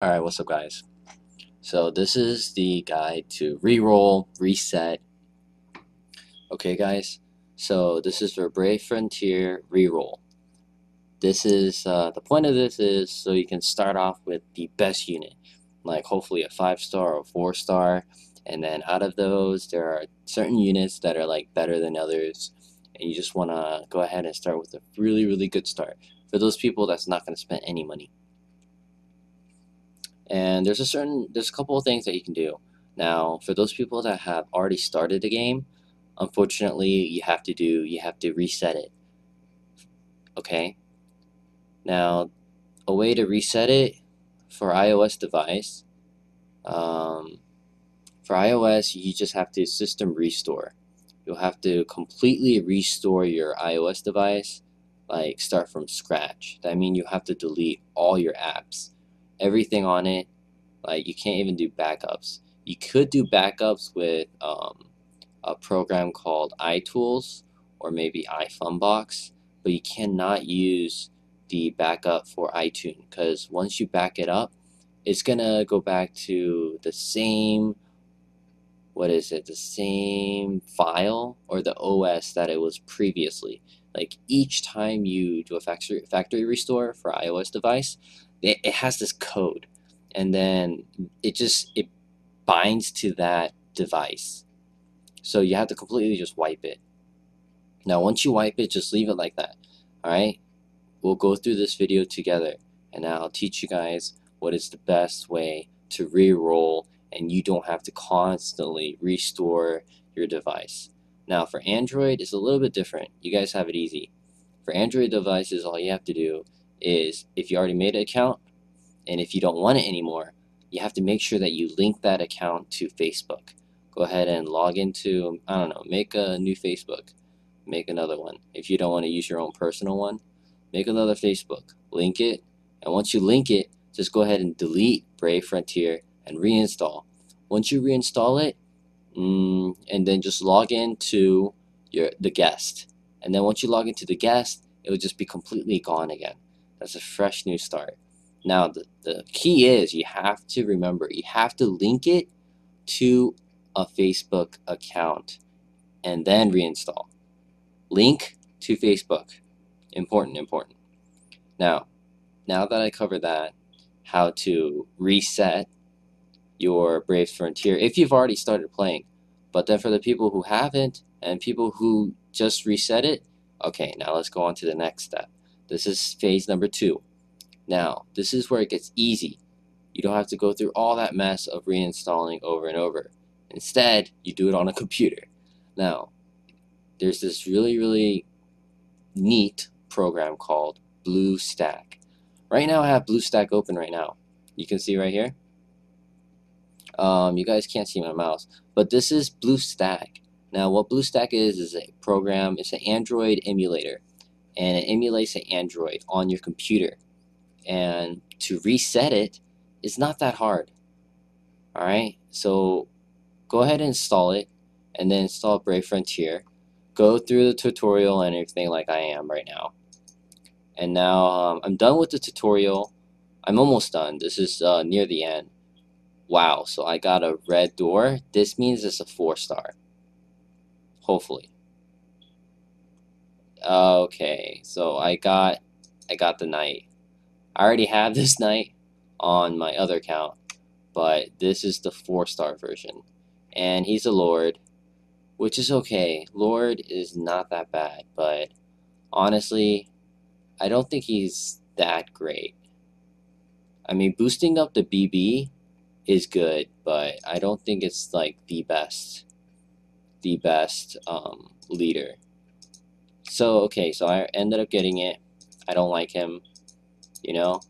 Alright, what's up guys? So this is the guide to reroll, reset. Okay guys, so this is for Brave Frontier reroll. This is, the point of this is so you can start off with the best unit. Like hopefully a 5-star or 4-star. And then out of those, there are certain units that are like better than others. And you just want to go ahead and start with a really, really good start. For those people that's not going to spend any money. And there's a couple of things that you can do. Now, for those people that have already started the game, unfortunately, you have to reset it. Okay? Now, a way to reset it for iOS device, um, for iOS, you just have to system restore. You'll have to completely restore your iOS device, like start from scratch. That means you have to delete all your apps, everything on it. Like you can't even do backups. You could do backups with a program called iTools or maybe iFunbox, but you cannot use the backup for iTunes because once you back it up, it's gonna go back to the same, what is it, the same file or the OS that it was previously. Like each time you do a factory restore for iOS device, it has this code, and then it binds to that device. So you have to completely just wipe it. Now once you wipe it, just leave it like that. Alright? We'll go through this video together, and I'll teach you guys what is the best way to re-roll and you don't have to constantly restore your device. Now for Android, it's a little bit different. You guys have it easy. For Android devices, all you have to do is, if you already made an account, and if you don't want it anymore, you have to make sure that you link that account to Facebook. Go ahead and log into, I don't know, make a new Facebook. Make another one. If you don't want to use your own personal one, make another Facebook. Link it, and once you link it, just go ahead and delete Brave Frontier and reinstall. Once you reinstall it, and then just log into the guest. And then once you log into the guest, it will just be completely gone again. That's a fresh new start. Now, the key is you have to remember, you have to link it to a Facebook account and then reinstall. Link to Facebook. Important, important. Now that I covered that, how to reset your Brave Frontier if you've already started playing. But then for the people who haven't and people who just reset it, okay, now let's go on to the next step. This is phase number 2. Now, this is where it gets easy. You don't have to go through all that mess of reinstalling over and over. Instead, you do it on a computer. Now, there's this really, really neat program called BlueStack. Right now, I have BlueStack open right now. You can see right here. You guys can't see my mouse, but this is BlueStack. Now, what BlueStack is a program. It's an Android emulator, and it emulates an Android on your computer. And to reset it, it's not that hard. All right, so go ahead and install it, and then install Brave Frontier. Go through the tutorial and everything like I am right now. And now I'm done with the tutorial. I'm almost done. This is near the end. Wow, so I got a red door. This means it's a 4-star. Hopefully. Okay, so I got the knight. I already have this knight on my other account, but this is the 4-star version. And he's a lord, which is okay. Lord is not that bad, but honestly, I don't think he's that great. I mean, boosting up the BB is good, but I don't think it's like the best leader. So okay, so I ended up getting it. I don't like him, you know.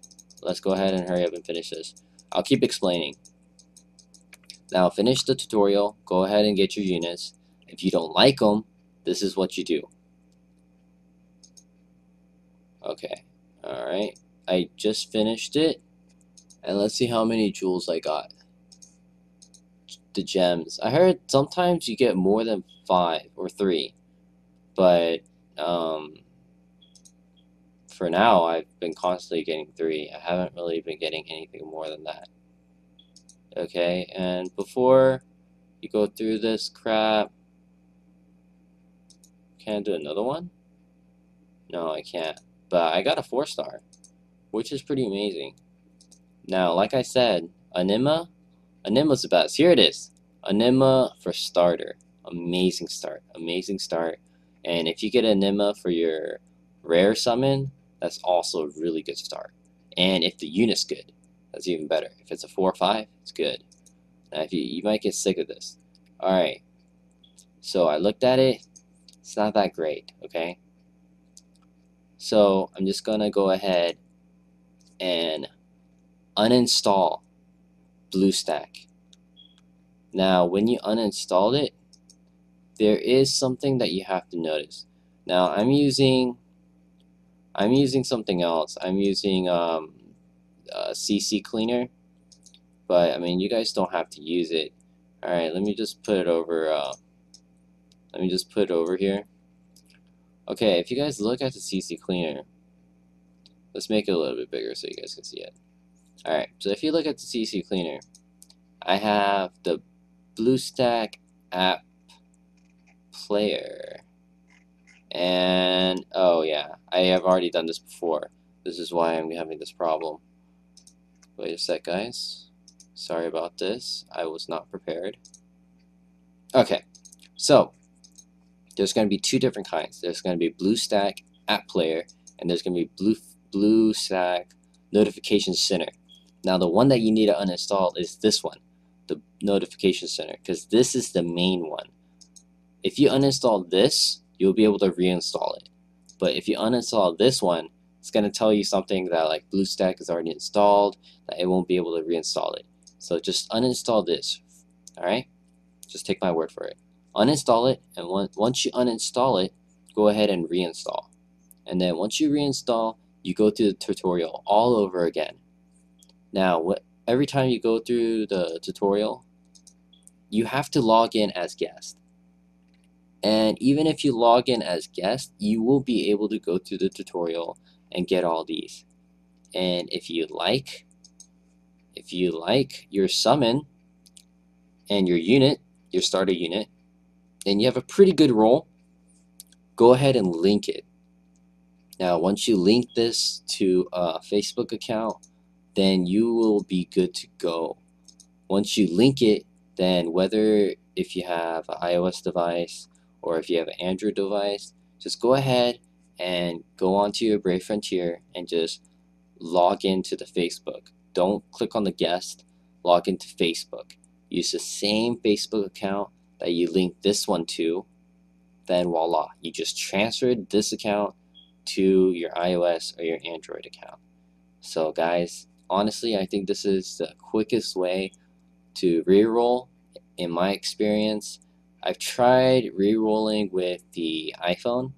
Let's go ahead and hurry up and finish this. I'll keep explaining. Now finish the tutorial, go ahead and get your units. If you don't like them, this is what you do. Okay, alright, I just finished it, and let's see how many jewels I got. The gems. I heard sometimes you get more than 5 or 3, but for now, I've been constantly getting 3. I haven't really been getting anything more than that. Okay, and before you go through this crap, can I do another one? No, I can't. But I got a 4-star, which is pretty amazing. Now, like I said, Anima, Anima's the best. Here it is. Anima for starter. Amazing start. Amazing start. And if you get Anima for your rare summon, that's also a really good start. And if the unit's good, that's even better. If it's a 4 or 5, it's good. Now, if you might get sick of this. Alright. So I looked at it. It's not that great, okay? So I'm just going to go ahead and uninstall BlueStack. Now, when you uninstall it, there is something that you have to notice. Now, I'm using something else. I'm using CC Cleaner, but I mean, you guys don't have to use it. All right, let me just put it over. Let me just put it over here. Okay, if you guys look at the CC Cleaner, let's make it a little bit bigger so you guys can see it. All right, so if you look at the CC Cleaner, I have the BlueStack app player, and oh yeah, I have already done this before. This is why I'm having this problem. Wait a sec, guys. Sorry about this. I was not prepared. Okay, so there's going to be 2 different kinds. There's going to be BlueStack App Player, and there's going to be BlueStack Notification Center. Now, the one that you need to uninstall is this one, the Notification Center, because this is the main one. If you uninstall this, you'll be able to reinstall it. But if you uninstall this one, it's going to tell you something that like BlueStack is already installed, that it won't be able to reinstall it. So just uninstall this, alright? Just take my word for it. Uninstall it, and once you uninstall it, go ahead and reinstall. And then once you reinstall, you go through the tutorial all over again. Now, every time you go through the tutorial, you have to log in as guest. And even if you log in as guest, you will be able to go through the tutorial and get all these. And if you like your summon and your unit, your starter unit, and you have a pretty good roll, go ahead and link it. Now, once you link this to a Facebook account, then you will be good to go. Once you link it, then whether if you have an iOS device or if you have an Android device, just go ahead and go onto your Brave Frontier and just log into the Facebook. Don't click on the guest, log into Facebook. Use the same Facebook account that you link this one to, then voila, you just transferred this account to your iOS or your Android account. So guys, honestly, I think this is the quickest way to reroll in my experience. I've tried rerolling with the iPhone,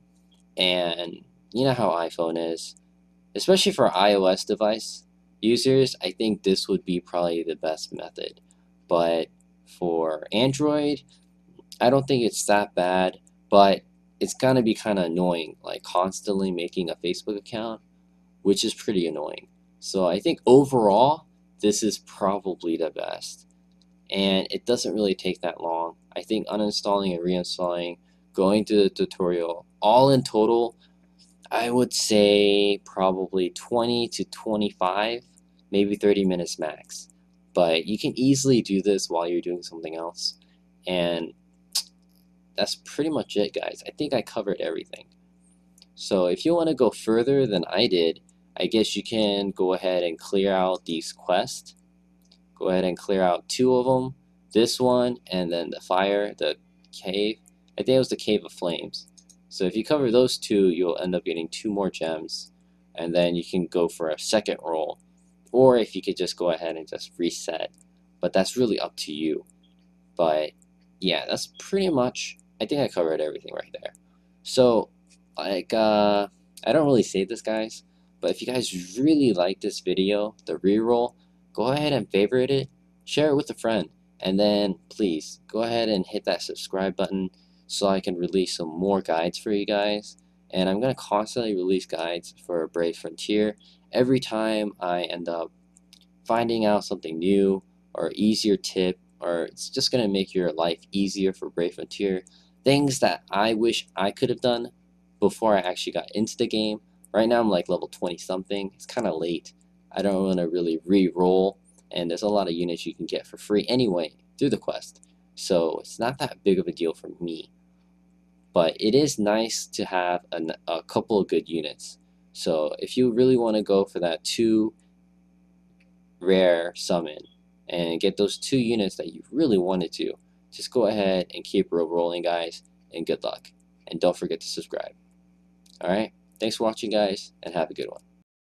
and you know how iPhone is, especially for iOS device users. I think this would be probably the best method, but for Android, I don't think it's that bad, but it's gonna be kind of annoying, like constantly making a Facebook account, which is pretty annoying. So I think overall, this is probably the best. And it doesn't really take that long. I think uninstalling and reinstalling, going through the tutorial, all in total, I would say probably 20 to 25, maybe 30 minutes max. But you can easily do this while you're doing something else. And that's pretty much it, guys. I think I covered everything. So if you want to go further than I did, I guess you can go ahead and clear out these quests. Go ahead and clear out 2 of them. This one and then the fire, the cave. I think it was the Cave of Flames. So if you cover those 2, you'll end up getting 2 more gems. And then you can go for a second roll. Or if you could just go ahead and just reset. But that's really up to you. But yeah, that's pretty much, I think I covered everything right there. So, like, I don't really say this, guys, but if you guys really like this video, the reroll, go ahead and favorite it, share it with a friend, and then please go ahead and hit that subscribe button so I can release some more guides for you guys. and I'm going to constantly release guides for Brave Frontier every time I end up finding out something new or easier tip, or it's just going to make your life easier for Brave Frontier. Things that I wish I could have done before I actually got into the game. Right now I'm like level 20 something. It's kind of late. I don't want to really re-roll, and there's a lot of units you can get for free anyway through the quest. So it's not that big of a deal for me. But it is nice to have a couple of good units. So if you really want to go for that 2 rare summon and get those 2 units that you really wanted to, just go ahead and keep rolling, guys, and good luck. And don't forget to subscribe. Alright? Thanks for watching, guys, and have a good one.